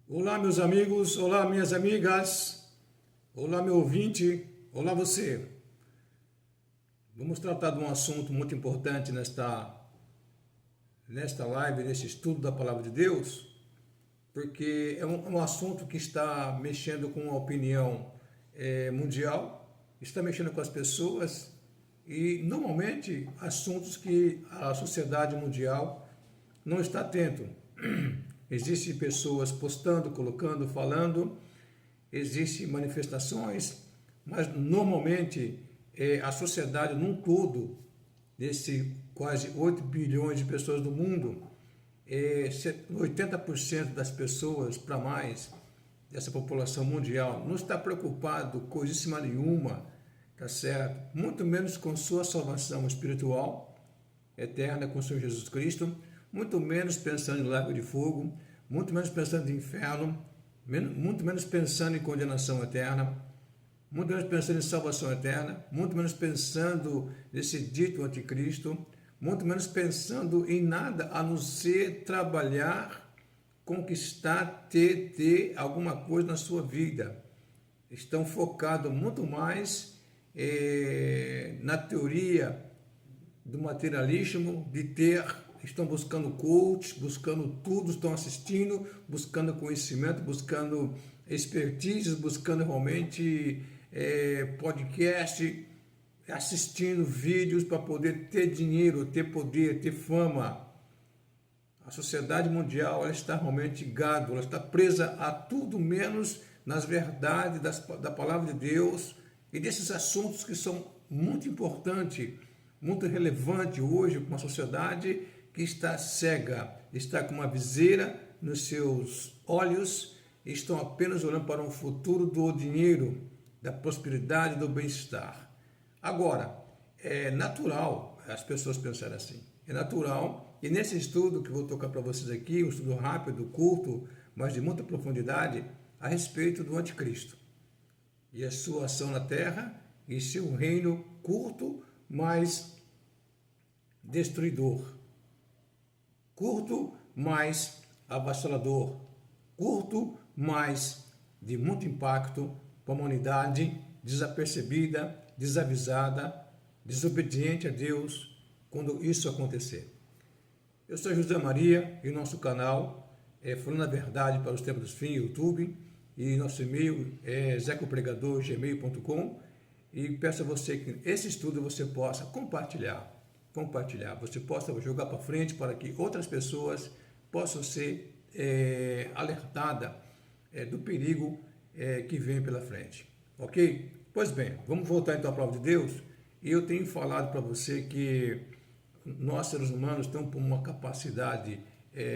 Olá, meus amigos, olá, minhas amigas, olá, meu ouvinte, olá, você. Vamos tratar de um assunto muito importante nesta live, nesse estudo da Palavra de Deus, porque é um assunto que está mexendo com a opinião mundial, está mexendo com as pessoas e, normalmente, assuntos que a sociedade mundial não está atento. Existem pessoas postando, colocando, falando, existem manifestações, mas normalmente a sociedade num todo, desse quase 8 bilhões de pessoas do mundo, 80% das pessoas para mais dessa população mundial não está preocupado com coisíssima nenhuma, tá certo? Muito menos com sua salvação espiritual eterna com o Senhor Jesus Cristo, muito menos pensando em lago de fogo, muito menos pensando em inferno, muito menos pensando em condenação eterna, muito menos pensando em salvação eterna, muito menos pensando nesse dito anticristo, muito menos pensando em nada a não ser trabalhar, conquistar, ter alguma coisa na sua vida. Estão focados muito mais na teoria do materialismo, de ter, estão buscando coach, buscando tudo, estão assistindo, buscando conhecimento, buscando expertise, buscando realmente podcast, assistindo vídeos para poder ter dinheiro, ter poder, ter fama. A sociedade mundial ela está realmente gado, ela está presa a tudo menos nas verdades da palavra de Deus e desses assuntos que são muito importantes, muito relevante hoje para uma sociedade que está cega, está com uma viseira nos seus olhos, estão apenas olhando para um futuro do dinheiro, da prosperidade, do bem-estar. Agora, é natural as pessoas pensarem assim, é natural, e nesse estudo que vou tocar para vocês aqui, um estudo rápido, curto, mas de muita profundidade, a respeito do anticristo e a sua ação na terra e seu reino curto, mas destruidor, curto, mas avassalador, curto, mas de muito impacto para a humanidade desapercebida, desavisada, desobediente a Deus quando isso acontecer. Eu sou José Maria e nosso canal é Falando a Verdade para os Tempos dos Fins, YouTube, e nosso e-mail é zecopregador@gmail.com. E peço a você que esse estudo você possa compartilhar, você possa jogar para frente para que outras pessoas possam ser alertadas do perigo que vem pela frente, ok? Pois bem, vamos voltar então à palavra de Deus, e eu tenho falado para você que nós seres humanos temos uma capacidade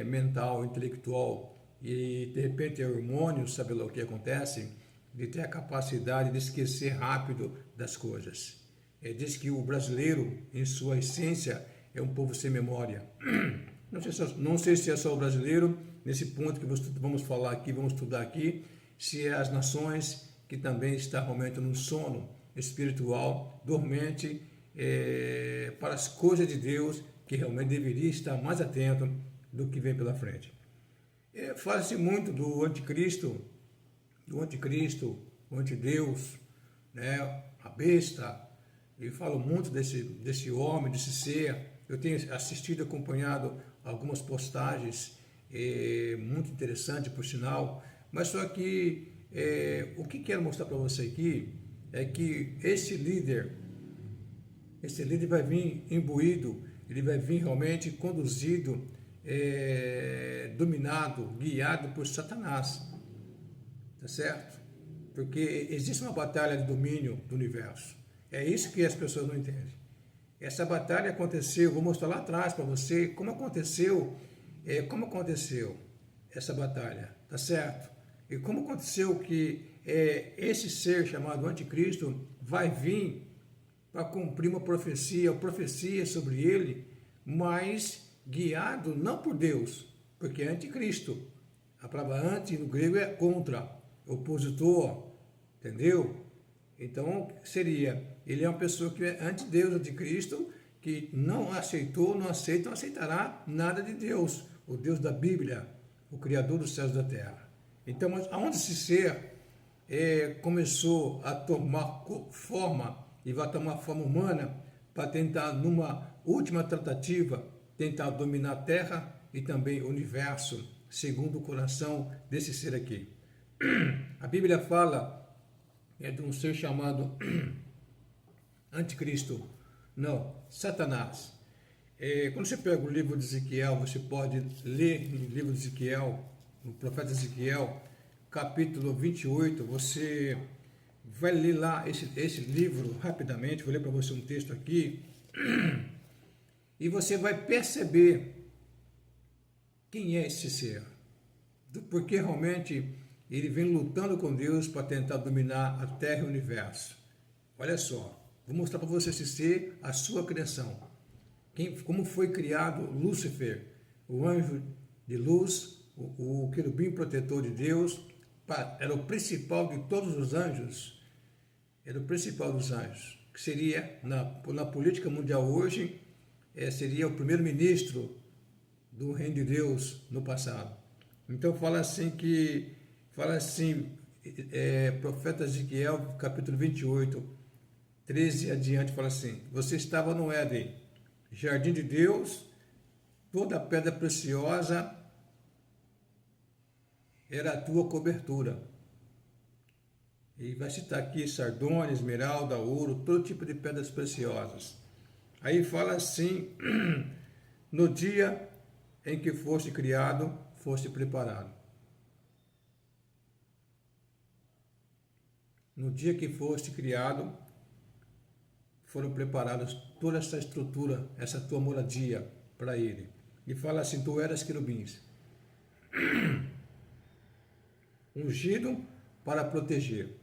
mental, intelectual, e de repente é hormônio, sabe lá o que acontece, de ter a capacidade de esquecer rápido das coisas. Diz que o brasileiro, em sua essência, é um povo sem memória. Não sei se é só o brasileiro, nesse ponto que vamos falar aqui, vamos estudar aqui, se é as nações que também estão realmente num sono espiritual, dormente, para as coisas de Deus, que realmente deveria estar mais atento do que vem pela frente. Fala-se muito do anticristo, o antideus, né, a besta, e falo muito desse homem, desse ser. Eu tenho assistido, acompanhado algumas postagens muito interessantes, por sinal, mas só que o que quero mostrar para você aqui é que esse líder vai vir imbuído, ele vai vir realmente conduzido, dominado, guiado por Satanás, tá certo? Porque existe uma batalha de domínio do universo. É isso que as pessoas não entendem. Essa batalha aconteceu, vou mostrar lá atrás para você como aconteceu essa batalha, tá certo? E como aconteceu que esse ser chamado anticristo vai vir para cumprir uma profecia sobre ele, mas guiado não por Deus, porque é anticristo. A palavra anti no grego é contra, opositor, entendeu? Então ele é uma pessoa que é anti-Deus, anticristo, que não aceitou, não aceita, não aceitará nada de Deus, o Deus da Bíblia, o Criador dos céus e da terra. Então, aonde esse ser começou a tomar forma e vai tomar forma humana para tentar, numa última tratativa, tentar dominar a Terra e também o universo, segundo o coração desse ser aqui. A Bíblia fala de um ser chamado Anticristo, não, Satanás. Quando você pega o livro de Ezequiel, você pode ler no livro de Ezequiel, no profeta Ezequiel, capítulo 28, você vai ler lá esse livro rapidamente, vou ler para você um texto aqui, e você vai perceber quem é esse ser, porque realmente ele vem lutando com Deus para tentar dominar a Terra e o universo. Olha só, vou mostrar para você esse ser, a sua criação. Como foi criado Lúcifer, o anjo de luz, o querubim protetor de Deus, era o principal de todos os anjos, era o principal dos anjos, que seria, na política mundial hoje, seria o primeiro-ministro do reino de Deus no passado. Então fala assim, profeta Ezequiel, capítulo 28, 13 adiante, fala assim: você estava no Éden, jardim de Deus, toda pedra preciosa era a tua cobertura. E vai citar aqui sardônia, esmeralda, ouro, todo tipo de pedras preciosas. Aí fala assim: no dia em que foste criado, foste preparado. No dia que foste criado, foram preparadas toda essa estrutura, essa tua moradia para ele. E fala assim: tu eras querubins, ungido para proteger.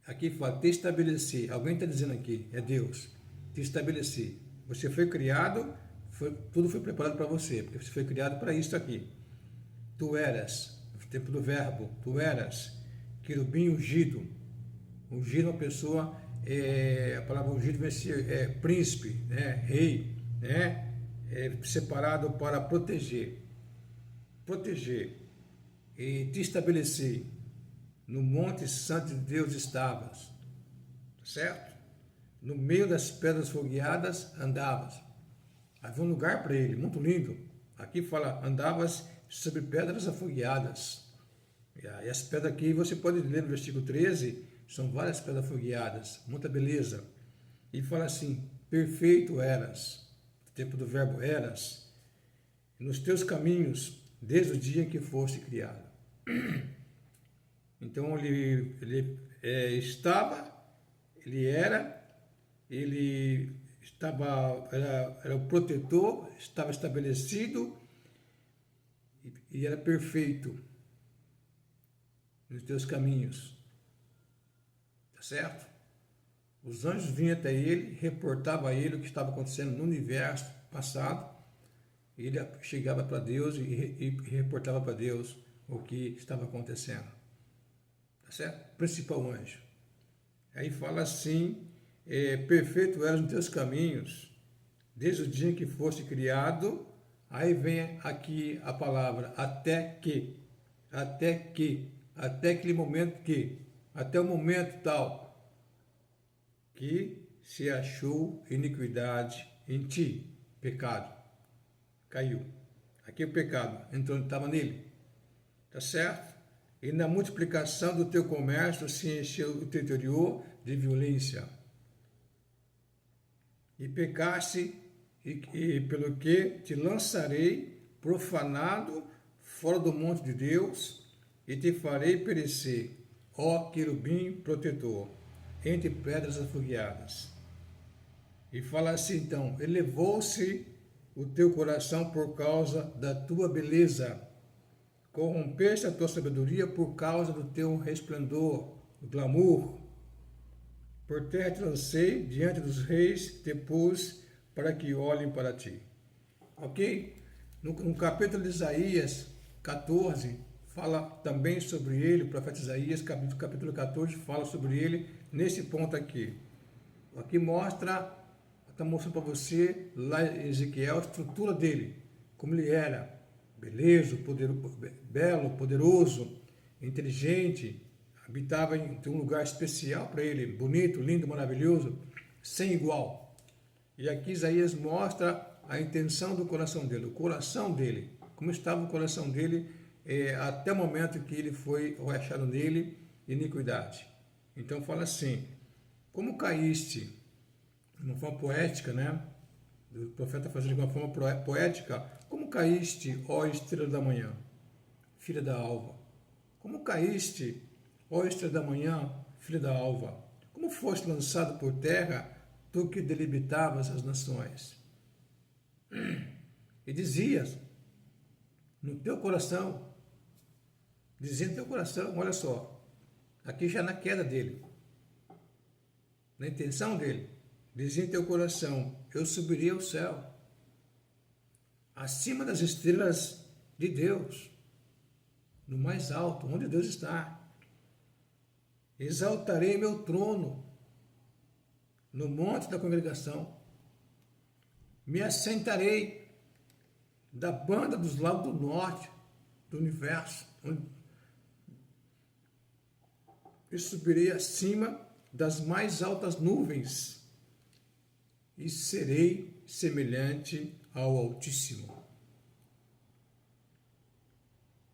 Aqui fala, te estabeleci. Alguém está dizendo aqui, é Deus. Te estabeleci. Você foi criado, tudo foi preparado para você, porque você foi criado para isso aqui. Tu eras, no tempo do verbo, tu eras querubim ungido. Ungido é uma pessoa, a palavra ungido vem ser príncipe, né, rei, né, separado para proteger. Proteger. E te estabeleci. No monte santo de Deus estavas, certo? No meio das pedras fogueadas andavas. Havia um lugar para ele, muito lindo. Aqui fala, andavas sobre pedras afogueadas. E as pedras aqui, você pode ler no versículo 13, são várias pedras afogueadas, muita beleza. E fala assim, perfeito eras, no tempo do verbo eras, nos teus caminhos, desde o dia em que foste criado. Então ele era o protetor, estava estabelecido e era perfeito nos teus caminhos, tá certo? Os anjos vinham até ele, reportavam a ele o que estava acontecendo no universo passado, e ele chegava para Deus e reportava para Deus o que estava acontecendo. Certo? Principal anjo. Aí fala assim, perfeito eras nos teus caminhos, desde o dia em que foste criado. Aí vem aqui a palavra, até aquele momento até o momento tal, que se achou iniquidade em ti, pecado, caiu. Aqui o pecado entrou, estava nele, tá certo? E na multiplicação do teu comércio se encheu o teu interior de violência. E pecaste, e pelo que te lançarei profanado fora do monte de Deus, e te farei perecer, ó querubim protetor, entre pedras afogueadas. E fala assim então, elevou-se o teu coração por causa da tua beleza, corrompeste a tua sabedoria por causa do teu resplendor, do glamour. Por terra te lancei, diante dos reis te pus, para que olhem para ti. Ok? No capítulo de Isaías 14, fala também sobre ele, o profeta Isaías, capítulo 14, fala sobre ele, nesse ponto aqui. Aqui está mostrando para você, lá em Ezequiel, a estrutura dele, como ele era. beleza, belo, poderoso, inteligente, habitava em um lugar especial para ele, bonito, lindo, maravilhoso, sem igual. E aqui Isaías mostra a intenção do coração dele, o coração dele, como estava o coração dele até o momento que ele foi achado nele iniquidade. Então fala assim, como caíste, de uma forma poética, né? O profeta fazendo de uma forma poética, como caíste, ó estrela da manhã, filha da alva? Como caíste, ó estrela da manhã, filha da alva? Como foste lançado por terra, tu que delimitabas as nações? E dizias no teu coração, dizia no teu coração, olha só, aqui já na queda dele, na intenção dele, dizia em teu coração, eu subirei ao céu, acima das estrelas de Deus, no mais alto, onde Deus está. Exaltarei meu trono no monte da congregação. Me assentarei da banda dos lados do norte do universo. E subirei acima das mais altas nuvens e serei semelhante ao Altíssimo.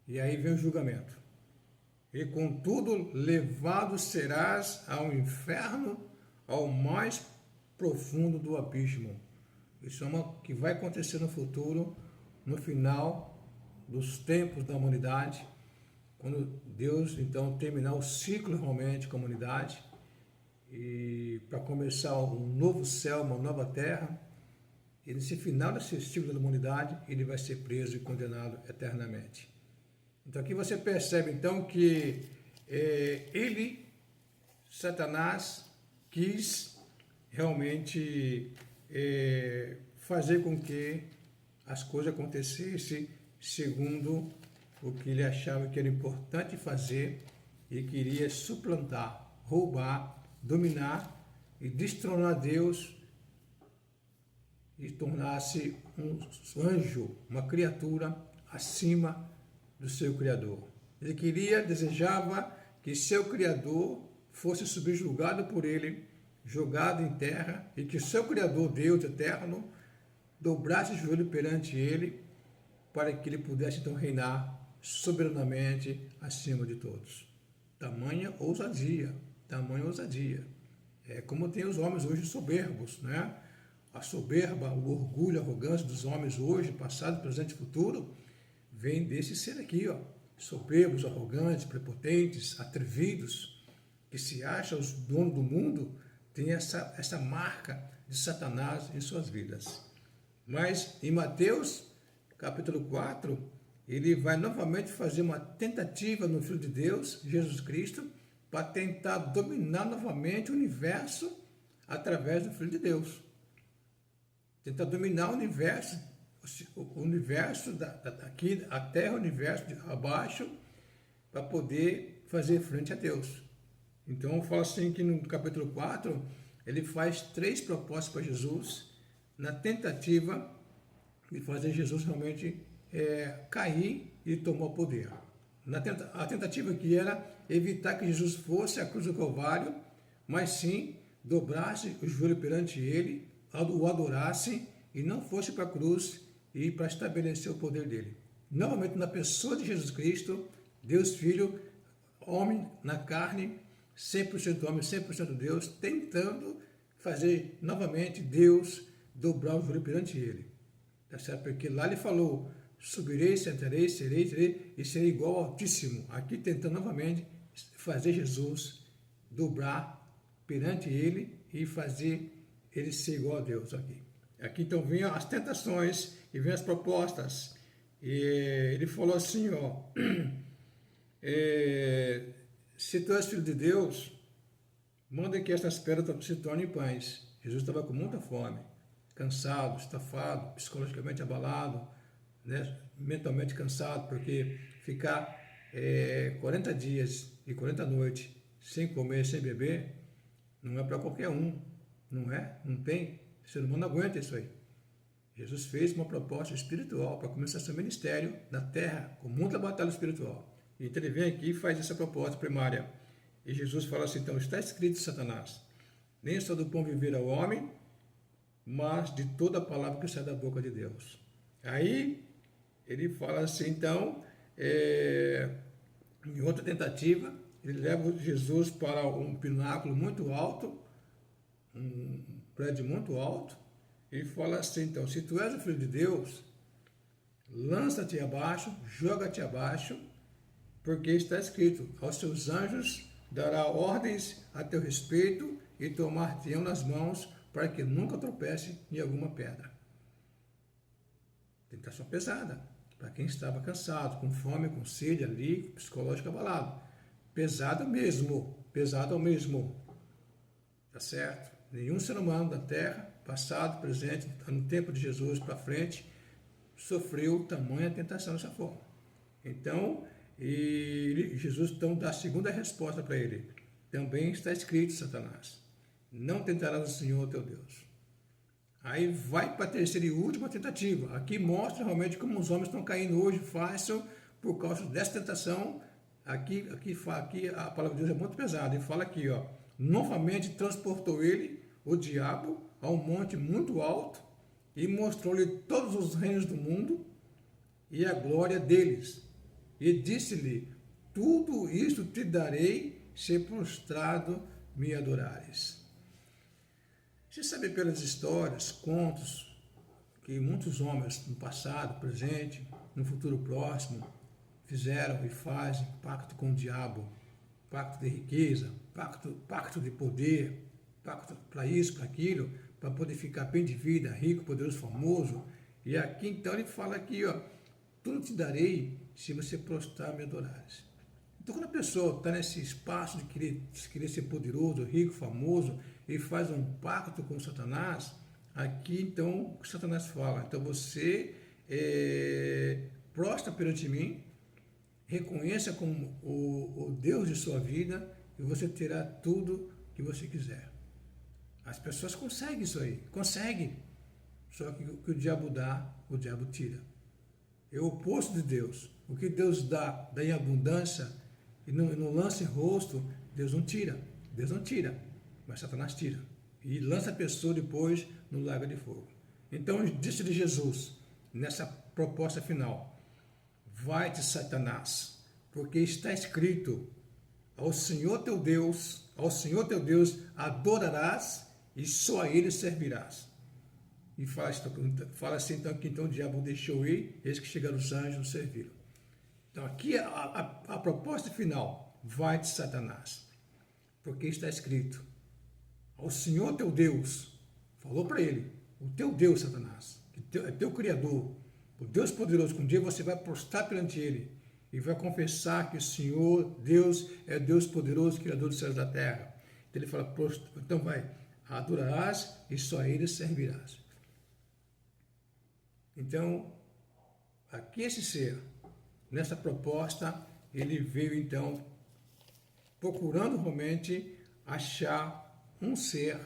E aí vem o julgamento. E contudo levado serás ao inferno, ao mais profundo do abismo. Isso é uma que vai acontecer no futuro, no final dos tempos da humanidade, quando Deus então terminar o ciclo realmente com a humanidade e para começar um novo céu, uma nova terra. E nesse final desse ciclo da humanidade, ele vai ser preso e condenado eternamente. Então aqui você percebe então que Satanás, quis realmente fazer com que as coisas acontecessem segundo o que ele achava que era importante fazer e queria suplantar, roubar, dominar e destronar Deus e tornar-se um anjo, uma criatura acima do seu Criador. Ele desejava que seu Criador fosse subjugado por ele, jogado em terra, e que seu Criador, Deus eterno, dobrasse o joelho perante ele, para que ele pudesse então reinar soberanamente acima de todos. Tamanha ousadia. É como tem os homens hoje soberbos, né? A soberba, o orgulho, a arrogância dos homens hoje, passado, presente e futuro, vem desse ser aqui, ó. Soberbos, arrogantes, prepotentes, atrevidos, que se acham os donos do mundo, tem essa marca de Satanás em suas vidas. Mas em Mateus, capítulo 4, ele vai novamente fazer uma tentativa no Filho de Deus, Jesus Cristo, para tentar dominar novamente o universo através do Filho de Deus. Tentar dominar o universo daqui, a terra, o universo de abaixo, para poder fazer frente a Deus. Então, eu falo assim que no capítulo 4, ele faz 3 propostas para Jesus, na tentativa de fazer Jesus realmente cair e tomar o poder. A tentativa que era evitar que Jesus fosse à cruz do Calvário, mas sim dobrasse o joelho perante ele, o adorasse e não fosse para a cruz e para estabelecer o poder dele. Novamente, na pessoa de Jesus Cristo, Deus Filho, homem na carne, 100% homem, 100% Deus, tentando fazer novamente Deus dobrar o joelho perante ele. Tá certo? Porque lá ele falou, subirei, sentarei, serei e serei igual ao Altíssimo. Aqui tentando novamente fazer Jesus dobrar perante ele e fazer ele ser igual a Deus aqui. Aqui então vem as tentações e vem as propostas. E ele falou assim, ó, se tu és filho de Deus, manda que estas pedras se tornem pães. Jesus estava com muita fome, cansado, estafado, psicologicamente abalado, né? Mentalmente cansado, porque ficar 40 dias e 40 noites sem comer, sem beber, não é para qualquer um, não é? Não tem, o ser humano não aguenta isso aí. Jesus fez uma proposta espiritual para começar seu ministério na terra, com muita batalha espiritual. Então ele vem aqui e faz essa proposta primária. E Jesus fala assim, então, está escrito, Satanás, nem só do pão viverá o homem, mas de toda a palavra que sai da boca de Deus. Aí ele fala assim, então, em outra tentativa, ele leva Jesus para um pináculo muito alto, um prédio muito alto, e fala assim, então, se tu és o Filho de Deus, lança-te abaixo, joga-te abaixo, porque está escrito, aos seus anjos dará ordens a teu respeito e tomar-te-ão nas mãos para que nunca tropece em alguma pedra. Tentação pesada, para quem estava cansado, com fome, com sede ali, psicológico abalado. Pesado mesmo, tá certo? Nenhum ser humano da terra, passado, presente, no tempo de Jesus para frente, sofreu tamanha tentação dessa forma. Então, Jesus então dá a segunda resposta para ele. Também está escrito, Satanás, não tentarás o Senhor teu Deus. Aí vai para a terceira e última tentativa. Aqui mostra realmente como os homens estão caindo hoje fácil por causa dessa tentação. Aqui a palavra de Deus é muito pesada. Ele fala aqui, ó, novamente transportou ele, o diabo, a um monte muito alto e mostrou-lhe todos os reinos do mundo e a glória deles. E disse-lhe, tudo isto te darei, se prostrado me adorares. Você sabe pelas histórias, contos, que muitos homens no passado, presente, no futuro próximo, fizeram e fazem pacto com o diabo, pacto de riqueza, pacto de poder, pacto para isso, para aquilo, para poder ficar bem de vida, rico, poderoso, famoso. E aqui então ele fala aqui, ó, tudo te darei se você prostrar me adorares. Então quando a pessoa está nesse espaço de querer ser poderoso, rico, famoso, e faz um pacto com Satanás, aqui então o Satanás fala, então você prostra perante mim, reconheça como o Deus de sua vida e você terá tudo que você quiser. As pessoas conseguem isso aí, conseguem, só que o que o diabo dá, o diabo tira. É o oposto de Deus. O que Deus dá em abundância e não lança em rosto, Deus não tira, mas Satanás tira e lança a pessoa depois no lago de fogo. Então disse-lhe Jesus, nessa proposta final, vai-te, Satanás, porque está escrito, ao Senhor teu Deus adorarás e só a ele servirás. E fala assim então que então o diabo deixou ir, eis que chegaram os anjos serviram. Então aqui a proposta final, vai-te, Satanás, porque está escrito, ao Senhor teu Deus, falou para ele, o teu Deus, Satanás, que é teu Criador, o Deus poderoso, que um dia você vai prostrar perante ele e vai confessar que o Senhor, Deus, é Deus poderoso, Criador dos céus e da terra. Então ele fala, então vai, adorarás e só a ele servirás. Então, aqui esse ser, nessa proposta, ele veio então procurando realmente achar um ser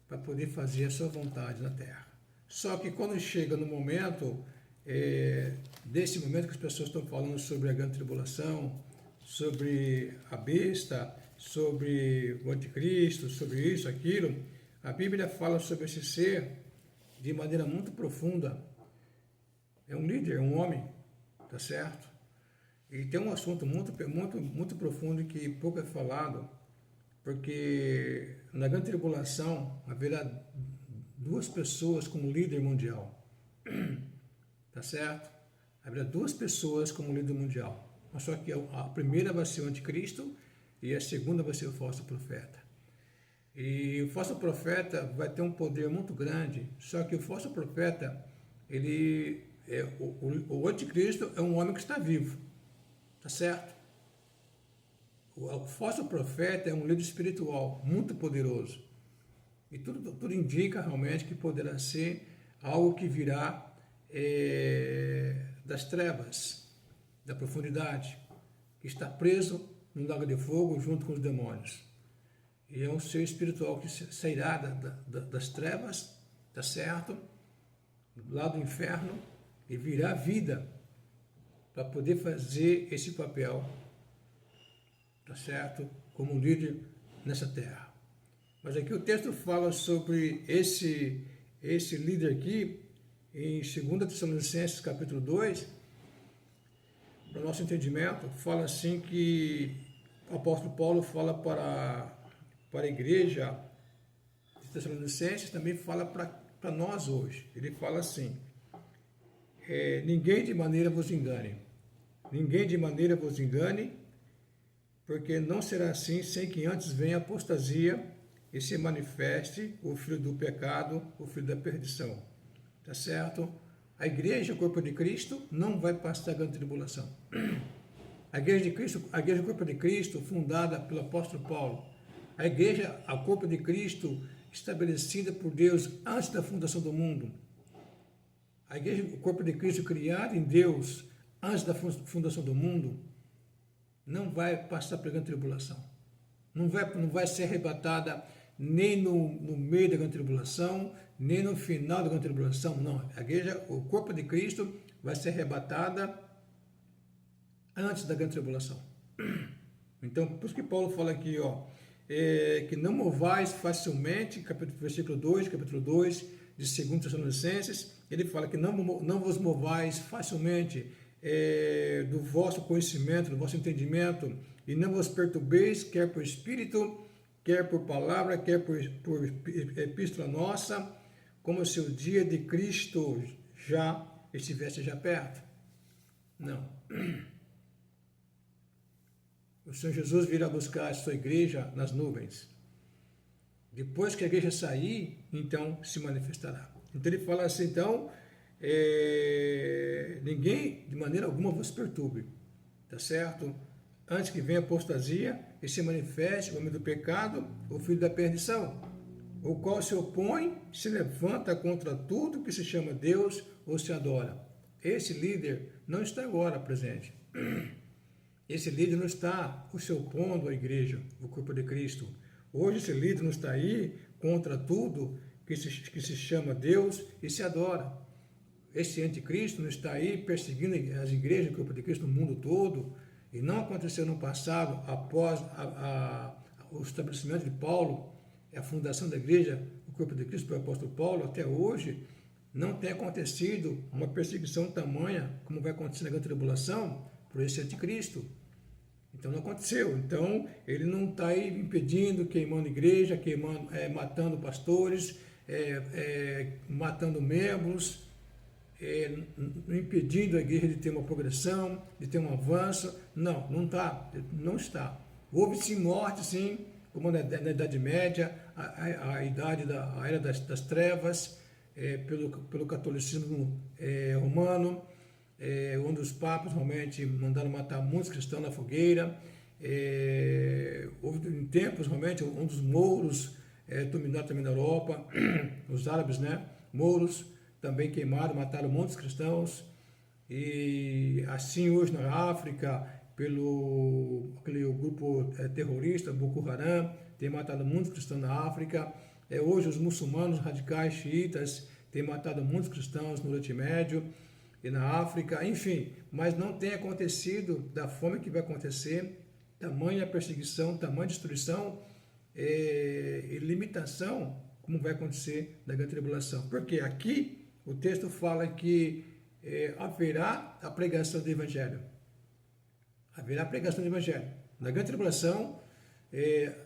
para poder fazer a sua vontade na terra. Só que quando chega no momento, desse momento que as pessoas estão falando sobre a grande tribulação, sobre a besta, sobre o anticristo, sobre isso, aquilo, a Bíblia fala sobre esse ser de maneira muito profunda. É um líder, é um homem, tá certo? E tem um assunto muito profundo que pouco é falado, porque na grande tribulação haverá duas pessoas como líder mundial, tá certo? Haverá duas pessoas como líder mundial, mas só que a primeira vai ser o anticristo e a segunda vai ser o falso profeta. E o falso profeta vai ter um poder muito grande, só que o falso profeta, o anticristo é um homem que está vivo, tá certo? O falso profeta é um líder espiritual muito poderoso. E tudo indica realmente que poderá ser algo que virá das trevas, da profundidade, que está preso no lago de fogo junto com os demônios. E é um ser espiritual que sairá das trevas, tá certo? lá do inferno e virá vida para poder fazer esse papel, tá certo? Como líder nessa terra. Mas aqui o texto fala sobre esse líder aqui, em 2 Tessalonicenses capítulo 2, para o nosso entendimento, fala assim que o apóstolo Paulo fala para a igreja de Tessalonicenses, também fala para nós hoje. Ele fala assim, ninguém de maneira vos engane. Ninguém de maneira vos engane, porque não será assim sem que antes venha a apostasia e se manifeste o filho do pecado, o filho da perdição. Tá certo? A igreja, o corpo de Cristo, não vai passar grande tribulação. A igreja de Cristo, a igreja, o corpo de Cristo, fundada pelo apóstolo Paulo. A igreja, o corpo de Cristo, estabelecida por Deus antes da fundação do mundo. A igreja, o corpo de Cristo, criado em Deus antes da fundação do mundo, não vai passar por grande tribulação. Não vai ser arrebatada nem no meio da grande tribulação, nem no final da grande tribulação, não. A igreja, o corpo de Cristo, vai ser arrebatada antes da grande tribulação. Então, por isso que Paulo fala aqui, que não movais facilmente, versículo 2, capítulo 2 de 2 Tessalonicenses, ele fala que não vos movais facilmente do vosso conhecimento, do vosso entendimento, e não vos perturbeis, quer por espírito, quer por palavra, quer por epístola nossa, como se o dia de Cristo já estivesse perto. Não. O Senhor Jesus virá buscar a sua igreja nas nuvens. Depois que a igreja sair, então se manifestará. Então ele fala assim, então, ninguém de maneira alguma vos perturbe, tá certo? Antes que venha a apostasia e se manifeste o homem do pecado, o filho da perdição, o qual se opõe, se levanta contra tudo que se chama Deus ou se adora. Esse líder não está agora presente. Esse líder não está se opondo à igreja, o corpo de Cristo. Hoje esse líder não está aí contra tudo que se chama Deus e se adora. Esse anticristo não está aí perseguindo as igrejas do corpo de Cristo no mundo todo. E não aconteceu no passado, após o estabelecimento de Paulo, a fundação da igreja, o corpo de Cristo pelo apóstolo Paulo, até hoje, não tem acontecido uma perseguição tamanha como vai acontecer na grande tribulação por esse anticristo. Então não aconteceu. Então ele não está aí impedindo, queimando igreja, matando pastores, matando membros, impedindo a igreja de ter uma progressão, de ter um avanço. Não está. Houve sim morte, sim, como na Idade Média, a era das trevas, pelo catolicismo romano, onde os papas realmente mandaram matar muitos cristãos na fogueira. Houve em tempos realmente um dos mouros dominaram também na Europa, os árabes, né? Mouros também queimaram, mataram muitos cristãos. E assim hoje na África, aquele grupo terrorista, Boko Haram, tem matado muitos cristãos na África. Hoje os muçulmanos radicais xiitas têm matado muitos cristãos no Oriente Médio e na África, enfim, mas não tem acontecido da forma que vai acontecer, tamanha perseguição, tamanha destruição e limitação, como vai acontecer na grande tribulação. Porque aqui o texto fala que haverá a pregação do Evangelho. Haverá a pregação do Evangelho. Na grande tribulação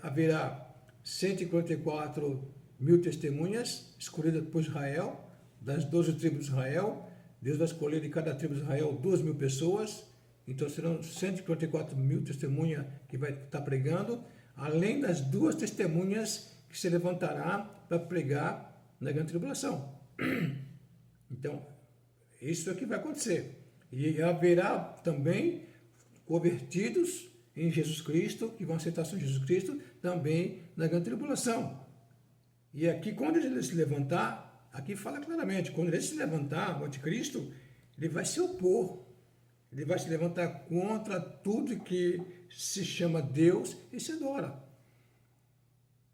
haverá 144 mil testemunhas escolhidas por Israel, das 12 tribos de Israel. Deus vai escolher de cada tribo de Israel 2.000 pessoas, então serão 144 mil testemunhas que vai estar pregando, além das 2 testemunhas que se levantará para pregar na grande tribulação. Então, isso é o que vai acontecer. E haverá também convertidos em Jesus Cristo, que vão aceitar o Jesus Cristo também na grande tribulação. E aqui, quando ele se levantar, aqui fala claramente, quando ele se levantar, o anticristo, ele vai se opor, ele vai se levantar contra tudo que se chama Deus e se adora.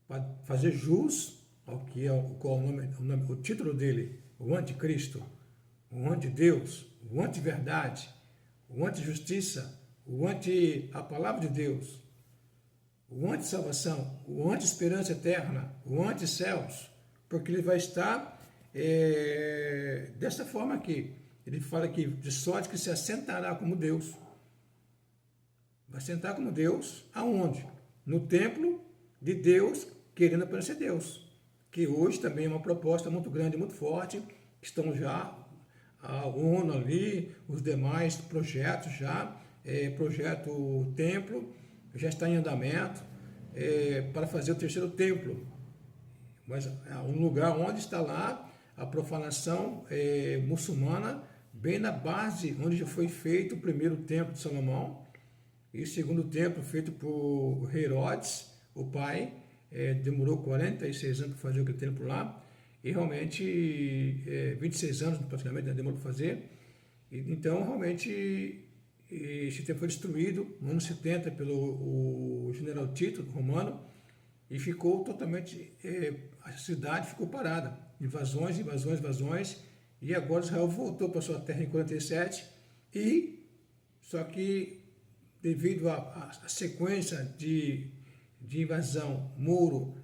Para fazer jus ao que é o título dele, o anticristo, o antideus, o antiverdade, o antijustiça, o anti a palavra de Deus, o anti-salvação, o anti-esperança eterna, o anti-céus, porque ele vai estar dessa forma aqui. Ele fala que de sorte que se assentará como Deus. Vai sentar como Deus, aonde? No templo de Deus, querendo aparecer Deus. Que hoje também é uma proposta muito grande, muito forte. Estão já a ONU ali, os demais projetos já, projeto templo, já está em andamento para fazer o terceiro templo. Mas é um lugar onde está lá a profanação muçulmana, bem na base onde já foi feito o primeiro templo de Salomão e o segundo templo feito por Herodes, o pai, demorou 46 anos para fazer aquele templo lá e realmente 26 anos praticamente demorou para fazer. Então realmente esse templo foi destruído no ano 70 pelo general Tito, romano, e ficou totalmente, a cidade ficou parada, invasões, e agora Israel voltou para sua terra em 47, só que devido à sequência de invasão mouro,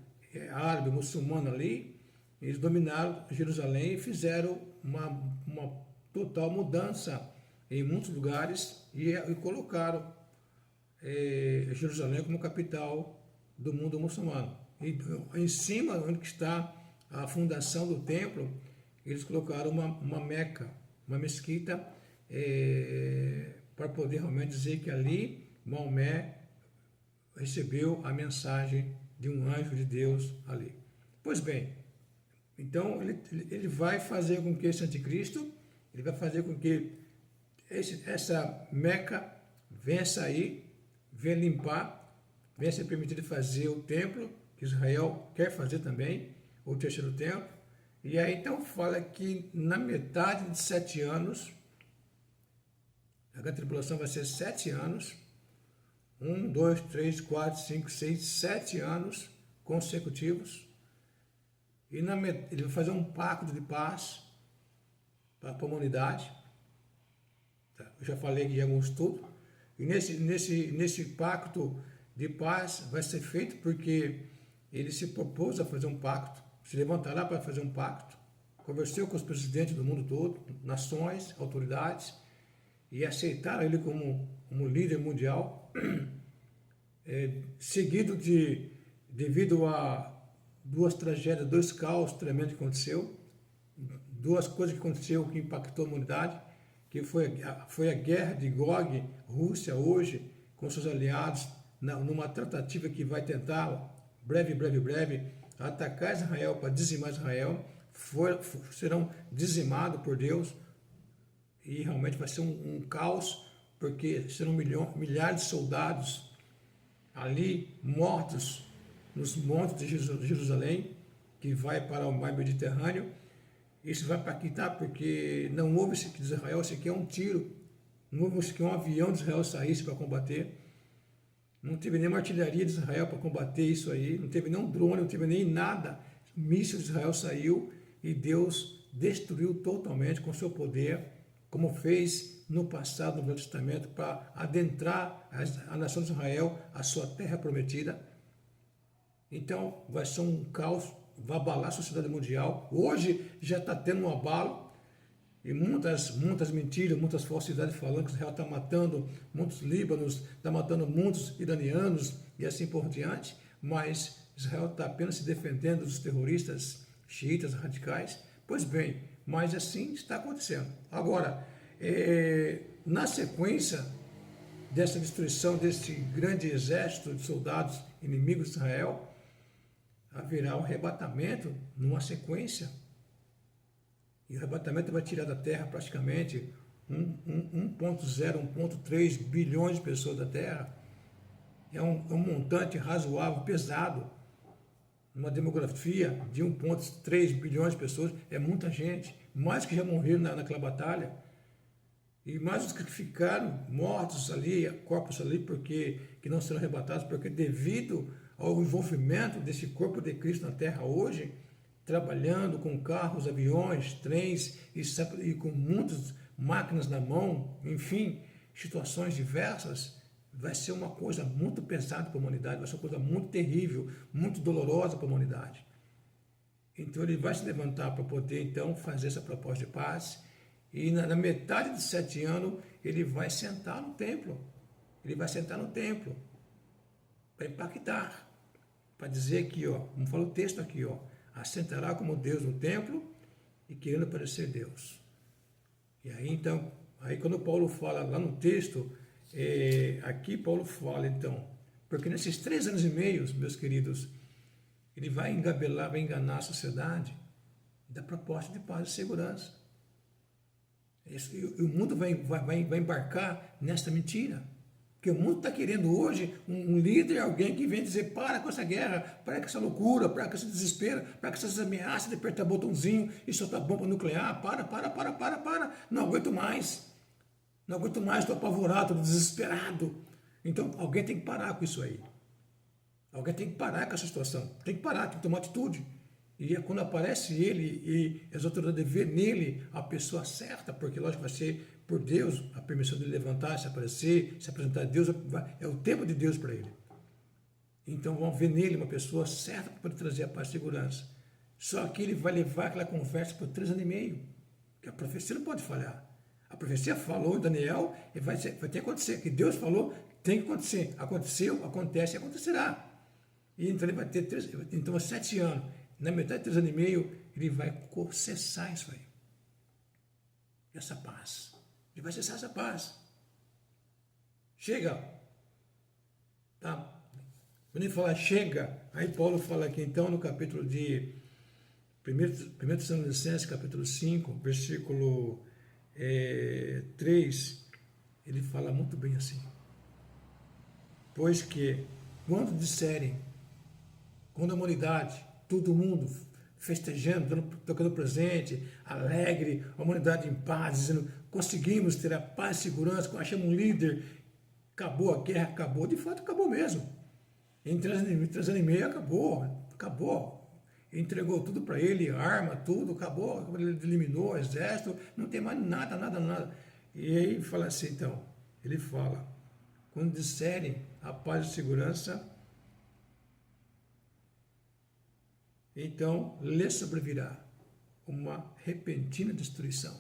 árabe, muçulmano ali, eles dominaram Jerusalém e fizeram uma total mudança em muitos lugares e colocaram Jerusalém como capital do mundo muçulmano. E em cima, onde está a fundação do templo, eles colocaram uma meca, uma mesquita, para poder realmente dizer que ali Maomé recebeu a mensagem de um anjo de Deus ali. Pois bem, então ele vai fazer com que esse anticristo, ele vai fazer com que essa Meca venha sair, venha limpar, venha ser permitido fazer o templo, que Israel quer fazer também, o terceiro templo. E aí então fala que na metade de 7 anos, a grande tribulação vai ser 7 anos, 1, 2, 3, 4, 5, 6, 7 anos consecutivos, e ele vai fazer um pacto de paz para a humanidade. Eu já falei aqui em algum estudo, e nesse pacto de paz vai ser feito porque ele se propôs a fazer um pacto, se levantará para fazer um pacto, conversou com os presidentes do mundo todo, nações, autoridades, e aceitaram ele como líder mundial, seguido devido a 2 tragédias, 2 caos tremendos que aconteceu, 2 coisas que aconteceu que impactou a humanidade, que foi a guerra de Gog, Rússia hoje, com seus aliados, numa tratativa que vai tentar, breve, atacar Israel para dizimar Israel, serão dizimados por Deus, e realmente vai ser um caos, porque serão milhares de soldados ali mortos nos montes de Jerusalém, que vai para o mar Mediterrâneo. Isso vai impactar porque não houve de Israel sequer um tiro, não houve sequer um avião de Israel saísse para combater, não teve nenhuma artilharia de Israel para combater isso aí, não teve nenhum drone, não teve nem nada. O míssil de Israel saiu e Deus destruiu totalmente com seu poder, como fez no passado, no Velho Testamento, para adentrar a nação de Israel, a sua terra prometida. Então vai ser um caos, vai abalar a sociedade mundial. Hoje já está tendo um abalo, e muitas mentiras, muitas falsidades falando que Israel está matando muitos líbanos, está matando muitos iranianos e assim por diante, mas Israel está apenas se defendendo dos terroristas xiitas radicais. Pois bem, mas assim está acontecendo. Agora, na sequência dessa destruição desse grande exército de soldados inimigos de Israel, haverá um arrebatamento numa sequência, e o arrebatamento vai tirar da terra praticamente 1,0, 1,3 bilhões de pessoas da terra. É um montante razoável, pesado. Uma demografia de 1,3 bilhões de pessoas é muita gente, mais que já morreram naquela batalha, e mais os que ficaram mortos ali, corpos ali, porque que não serão arrebatados, porque devido ao envolvimento desse corpo de Cristo na terra hoje, trabalhando com carros, aviões, trens e com muitas máquinas na mão, enfim, situações diversas, vai ser uma coisa muito pesada para a humanidade, vai ser uma coisa muito terrível, muito dolorosa para a humanidade. Então ele vai se levantar para poder então fazer essa proposta de paz, e na metade de 7 anos ele vai sentar no templo. Ele vai sentar no templo para impactar, para dizer aqui, ó, como fala o texto aqui, ó, assentará como Deus no templo e querendo parecer Deus. E aí então, aí quando Paulo fala lá no texto, aqui Paulo fala então, porque nesses 3 anos e meio, meus queridos, ele vai engabelar, vai enganar a sociedade da proposta de paz e segurança. E o mundo vai embarcar nesta mentira. Porque o mundo está querendo hoje um líder, alguém que vem dizer: para com essa guerra, para com essa loucura, para com esse desespero, para com essas ameaças de apertar botãozinho e soltar bomba nuclear. Para. Não aguento mais. Não aguento mais, estou apavorado, estou desesperado. Então alguém tem que parar com isso aí. Alguém tem que parar com essa situação. Tem que parar, tem que tomar atitude. E é quando aparece ele e as autoridades vê nele a pessoa certa, porque lógico vai ser por Deus a permissão de levantar, se aparecer, se apresentar a Deus, é o tempo de Deus para ele. Então vão ver nele uma pessoa certa para poder trazer a paz e segurança. Só que ele vai levar aquela conversa por 3 anos e meio, que a profecia não pode falhar. A profecia falou em Daniel e vai ter que acontecer, que Deus falou, tem que acontecer. Aconteceu, acontece e acontecerá. E então ele vai ter 7 anos. Na metade de 3 anos e meio, ele vai cessar isso aí. Essa paz. Ele vai cessar essa paz. Chega. Tá? Quando ele fala chega, aí Paulo fala aqui então no capítulo de 1 Tessalonicenses, capítulo 5, versículo 3, ele fala muito bem assim. Pois que, quando disserem, quando a humanidade, todo mundo festejando, tocando presente, alegre, a humanidade em paz, dizendo: conseguimos ter a paz e segurança, achamos um líder, acabou a guerra, acabou, de fato acabou mesmo. Em 3 anos e meio acabou. Entregou tudo para ele, arma, tudo, acabou, ele eliminou o exército, não tem mais nada. E aí fala assim então, ele fala: quando disserem a paz e segurança, então lhe sobrevirá uma repentina destruição.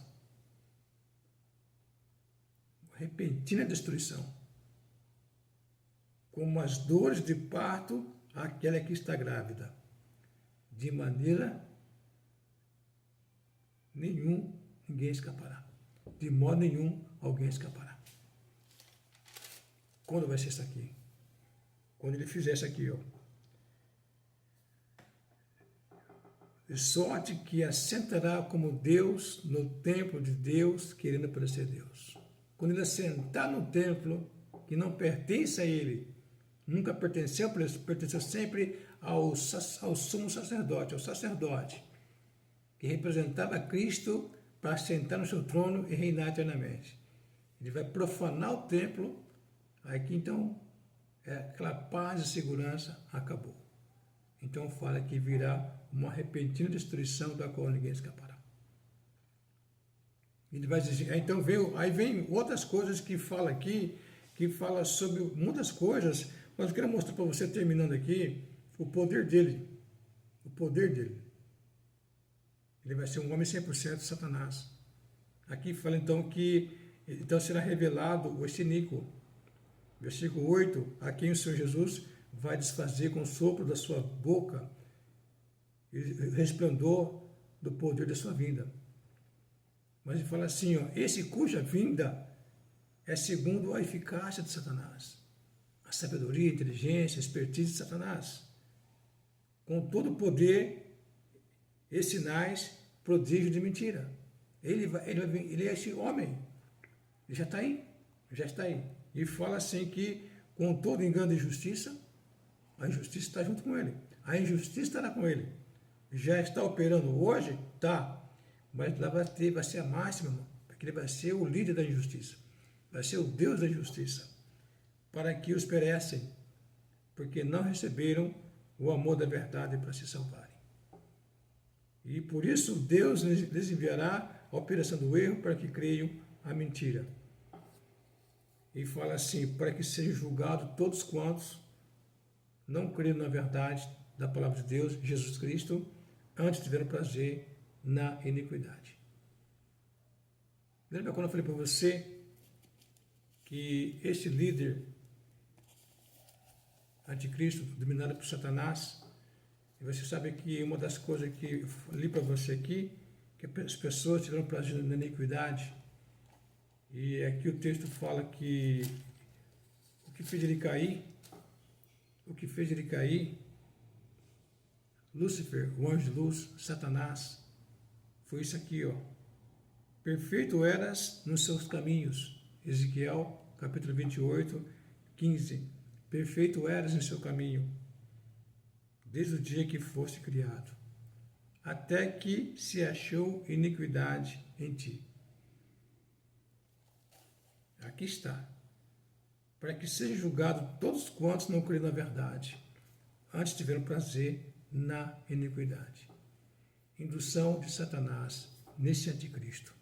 Repentina destruição. Como as dores de parto àquela que está grávida. De maneira nenhum ninguém escapará. De modo nenhum alguém escapará. Quando vai ser isso aqui? Quando ele fizer isso aqui, ó. De sorte que assentará como Deus no templo de Deus, querendo parecer Deus. Quando ele assentar no templo, que não pertence a ele, nunca pertenceu, pertenceu sempre ao sumo sacerdote, ao sacerdote, que representava Cristo para assentar no seu trono e reinar eternamente. Ele vai profanar o templo, aqui então, aquela paz e segurança acabou. Então fala que virá uma repentina destruição da qual ninguém escapará. Ele vai dizer, então aí vem outras coisas que fala aqui, que fala sobre muitas coisas, mas eu quero mostrar para você, terminando aqui, o poder dele. O poder dele. Ele vai ser um homem 100% Satanás. Aqui fala então que então será revelado o iníquo. Versículo 8, a quem o Senhor Jesus vai desfazer com o sopro da sua boca e resplendor do poder da sua vinda. Mas ele fala assim, ó, esse cuja vinda é segundo a eficácia de Satanás, a sabedoria, a inteligência, a expertise de Satanás, com todo o poder e sinais, prodígio de mentira. Ele é esse homem, ele já está aí. E fala assim que com todo engano e injustiça, a injustiça está junto com ele. A injustiça estará com ele. Já está operando hoje? Tá. Mas lá vai ser a máxima, porque ele vai ser o líder da injustiça. Vai ser o Deus da injustiça. Para que os perecem, porque não receberam o amor da verdade para se salvarem. E por isso Deus lhes enviará a operação do erro para que creiam a mentira. E fala assim, para que sejam julgados todos quantos não creram na verdade da palavra de Deus, Jesus Cristo, antes tiveram prazer na iniquidade. Lembra quando eu falei para você que este líder anticristo, dominado por Satanás, e você sabe que uma das coisas que eu li para você aqui, que as pessoas tiveram prazer na iniquidade, e aqui o texto fala que o que fez ele cair, Lúcifer, o anjo de luz, Satanás, foi isso aqui, ó. Perfeito eras nos seus caminhos. Ezequiel, capítulo 28, 15. Perfeito eras em seu caminho, desde o dia que foste criado, até que se achou iniquidade em ti. Aqui está. Para que seja julgado todos quantos não creram na verdade, antes tiveram prazer na iniquidade. Indução de Satanás nesse anticristo,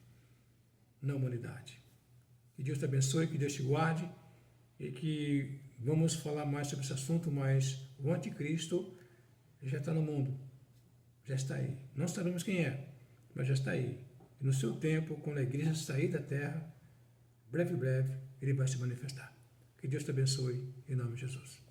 na humanidade. Que Deus te abençoe, que Deus te guarde e que vamos falar mais sobre esse assunto, mas o anticristo já está no mundo, já está aí. Não sabemos quem é, mas já está aí. E no seu tempo, quando a igreja sair da terra, breve, ele vai se manifestar. Que Deus te abençoe, em nome de Jesus.